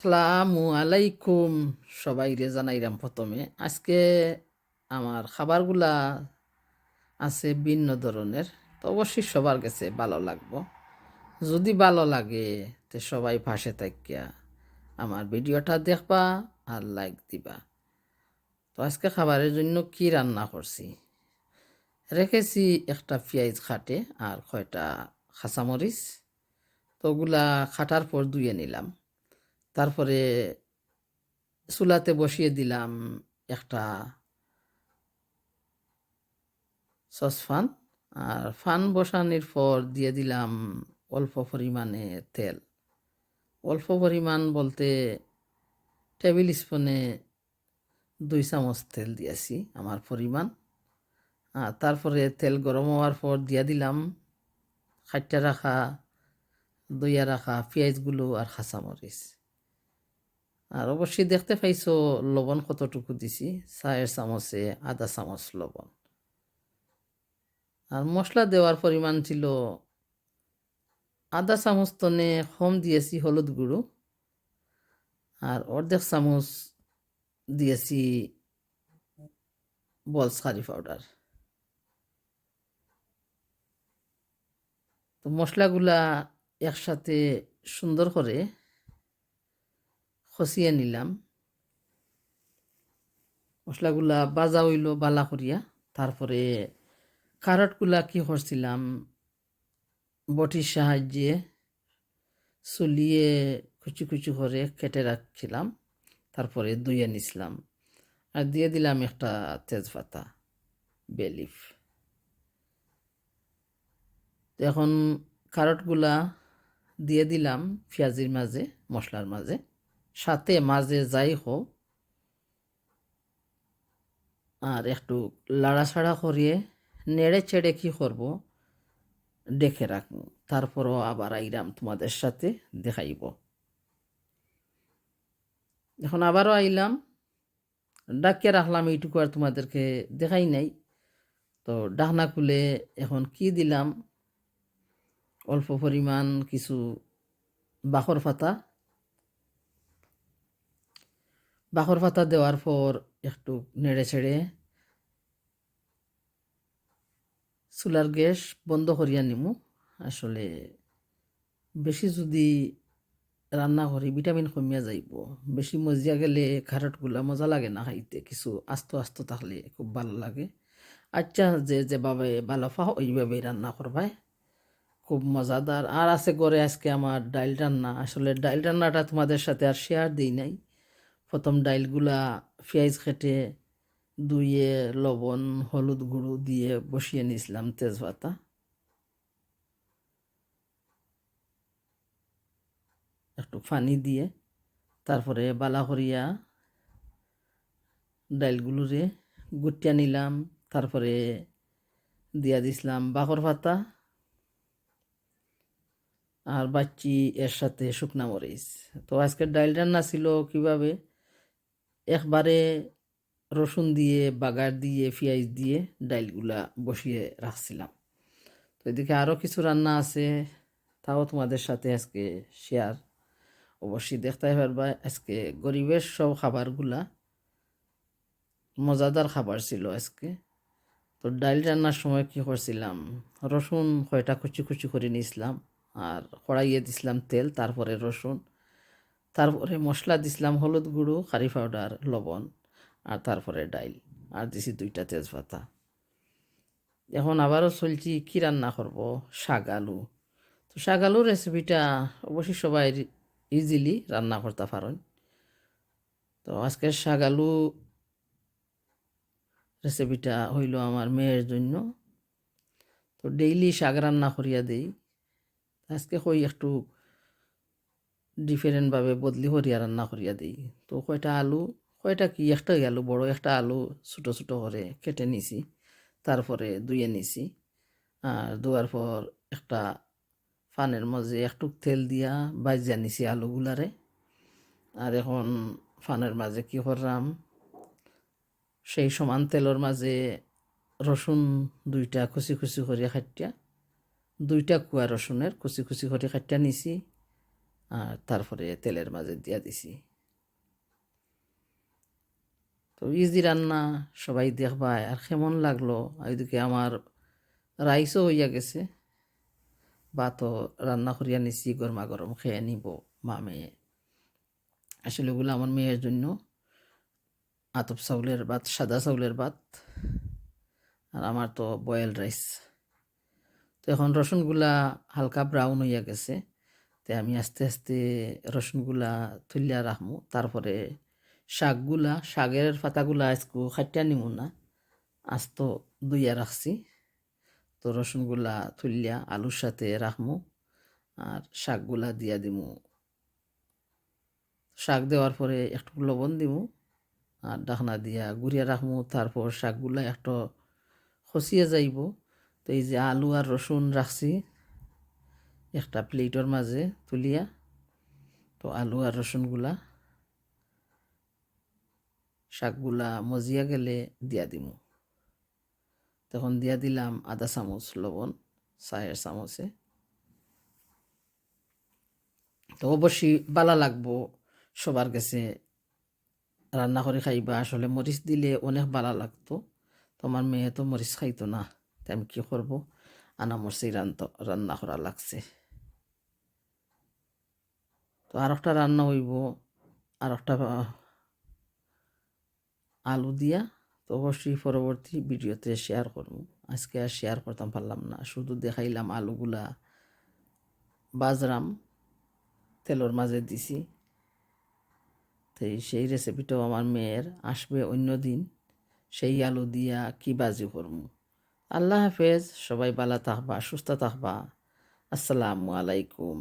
আসসালামু আলাইকুম। সবাইরে জানাইলাম প্রথমে। আজকে আমার খাবারগুলা আছে ভিন্ন ধরনের। তো অবশ্যই সবার কাছে ভালো লাগবো। যদি ভালো লাগে তো সবাই পাশে থাকিয়া আমার ভিডিওটা দেখবা আর লাইক দিবা। তো আজকে খাবারের জন্য কি রান্না করছি রেখেছি, একটা পেঁয়াজ খাটে আর কয়টা কাঁচামরিচ। তো ওগুলা খাটার পর ধুয়ে নিলাম। তারপরে চুলাতে বসিয়ে দিলাম একটা সসফান। আর ফান বসানোর পর দিয়ে দিলাম অল্প পরিমাণে তেল। অল্প পরিমাণ বলতে টেবিল স্পুনে 2 চামচ তেল দিয়েছি আমার পরিমাণ। আর তারপরে তেল গরম হওয়ার পর দিয়ে দিলাম খাইটা রাখা দইয়া রাখা পেঁয়াজগুলো আর কাঁচামরিচ। আর অবশ্যই দেখতে পাইছো লবণ কতটুকু দিছি, 4 চামচে আধা চামচ লবণ। আর মশলা দেওয়ার পরিমাণ ছিল আধা চামচ তনে কম দিয়েছি হলুদ গুঁড়ো, আর অর্ধেক চামচ দিয়েছি বলস কারি পাউডার। তো মশলাগুলা একসাথে সুন্দর করে খসিয়ে নিলাম। মশলাগুলা বাজা হইল বালা করিয়া। তারপরে কারটগুলা কি করছিলাম বটির সাহায্যে চুলিয়ে কুচি কুচি করে কেটে রাখছিলাম। তারপরে ধুয়ে নিছিলাম আর দিয়ে দিলাম একটা তেজপাতা বেলিফ। এখন কারটগুলা দিয়ে দিলাম পেঁয়াজির মাঝে, মশলার মাঝে, সাথে মাঝে যাই হোক আর একটু লাড়াছাড়া করিয়ে নেড়ে চেড়ে কি করব ডেকে রাখবো। তারপরও আবার আইরাম তোমাদের সাথে দেখাইব। এখন আবারও আইলাম, ডাকিয়ে রাখলাম এইটুকু, আর তোমাদেরকে দেখাই নাই। তো ডাকনা খুলে এখন কি দিলাম অল্প পরিমাণ কিছু বাখর পাতা। বাখর পাতা দেওয়ার পর একটু নেড়ে ছেড়ে চুলার গ্যাস বন্ধ করিয়া নিমু। আসলে বেশি যদি রান্না করি ভিটামিন কমিয়া যাইব। বেশি মজিয়া গেলে খারটগুলা মজা লাগে না খাইতে, কিছু আস্ত আস্ত থাকলে খুব ভালো লাগে। আচ্ছা, যেভাবে ভালো পাও ওইভাবেই রান্না করবাই, খুব মজাদার। আর আছে করে আজকে আমার ডাইল রান্না। আসলে ডাইল রান্নাটা তোমাদের সাথে আর শেয়ার দিই নাই। প্রথম ডাইলগুলা পেঁয়াজ কেটে ধুয়ে লবণ হলুদ গুঁড়ো দিয়ে বসিয়ে নিয়েছিলাম, তেজপাতা, একটু পানি দিয়ে। তারপরে বালা করিয়া ডাইলগুলোরে গুটিয়া নিলাম। তারপরে দিয়া দিছিলাম বাকর পাতা আর বাচ্চি এর সাথে শুকনা মরিচ। তো আজকের ডাইল রান্না ছিল কিভাবে, একবারে রসুন দিয়ে বাগার দিয়ে পেঁয়াজ দিয়ে ডাইলগুলা বসিয়ে রাখছিলাম। তো এদিকে আরও কিছু রান্না আছে, তাও তোমাদের সাথে আজকে শেয়ার অবশ্যই দেখতে পারবা। আজকে গরিবের সব খাবারগুলা মজাদার খাবার ছিল আজকে। তো ডাইল রান্নার সময় কী করছিলাম, রসুন কয়টা কুচি কুচি করে নিয়েছিলাম আর কড়াইয়ে দিছিলাম তেল, তারপরে রসুন, তারপরে মশলা দিছিলাম হলুদ গুঁড়ো কারি পাউডার লবণ, আর তারপরে ডাইল, আর দিছি 2টা তেজপাতা। এখন আবারও চলছি কী রান্না করব, শাক আলু। তো শাক আলুর রেসিপিটা অবশ্যই সবাই ইজিলি রান্না করতে পারেন। তো আজকের শাক আলু রেসিপিটা হইল আমার মেয়ের জন্য। তো ডেইলি শাক রান্না করিয়া দেই, আজকে কই একটু ডিফারেন্টভাবে বদলি করিয়া রান্না করিয়া দিই। তো কয়টা আলু, কয়টা কি একটাই আলু, বড় একটা আলু ছোটো ছোটো করে কেটে নিছি, তারপরে ধুয়ে নিছি। আর ধোয়ার পর একটা ফানের মাঝে একটু তেল দিয়া ভাজিয়া নিছি আলুগুলারে। আর এখন ফানের মাঝে কি করলাম, সেই সমান তেলের মাঝে রসুন 2টা কুচি কুচি করে কাটিয়া, 2টা কুয়া রসুনের কুচি কুচি করে কাটিয়া নিছি। আর তারপরে তেলের মাঝে দিয়া দিছি। তো ইজি রান্না, সবাই দেখবা আর কেমন লাগলো। আর এদিকে আমার রাইসও হইয়া গেছে, ভাতও রান্না করিয়া নিছি, গরমা গরম খেয়ে নিব মা মেয়ে। আসলে ওগুলো আমার মেয়ের জন্য আতপ চাউলের ভাত, সাদা চাউলের ভাত, আর আমার তো বয়েল রাইস। তো এখন রসুনগুলা হালকা ব্রাউন হইয়া গেছে, তো আমি আস্তে আস্তে রসুনগুলা তুলিয়া রাখমু। তারপরে শাকের পাতাগুলা আজকু খাটিয়া নিমু না, আস্ত ধুইয়া রাখছি। তো রসুনগুলা তুলিয়া আলুর সাথে রাখমু আর শাকগুলা দিয়া দিমু। শাক দেওয়ার পরে একটু লবণ দিমু আর ঢাকনা দিয়া গুড়িয়া রাখমু। তারপর শাকগুলা একটু খসিয়ে যাইব। তো এই যে আলু আর রসুন রাখছি একটা প্লেটের মাঝে তুলিয়া, তো আলু আর রসুনগুলা শাকগুলা মজিয়া গেলে দিয়া দিমু। তখন দিয়া দিলাম আধা চামচ লবণ, চায়ের চামচে। তো অবশ্যই ভালো লাগবো সবার কাছে, রান্না করে খাইবা। আসলে মরিচ দিলে অনেক ভালো লাগতো, তো আমার মেয়ে তো মরিচ খাইতো না, তাই আমি কী করবো, আনা মরচি রান্না করা লাগছে। তো আর একটা রান্না হইব, আর একটা আলু দিয়া। তো অবশ্যই পরবর্তী ভিডিওতে শেয়ার করব। আজকে আর শেয়ার করতাম পারলাম না, শুধু দেখাইলাম আলুগুলা বাজরাম তেলের মাঝে দিছি। তো সেই রেসিপিটাও আমার মেয়ের আসবে অন্য দিন, সেই আলু দিয়া কি বাজি করবো। আল্লাহ হাফেজ, সবাই ভালো থাকবা, সুস্থ থাকবা। আসসালামু আলাইকুম।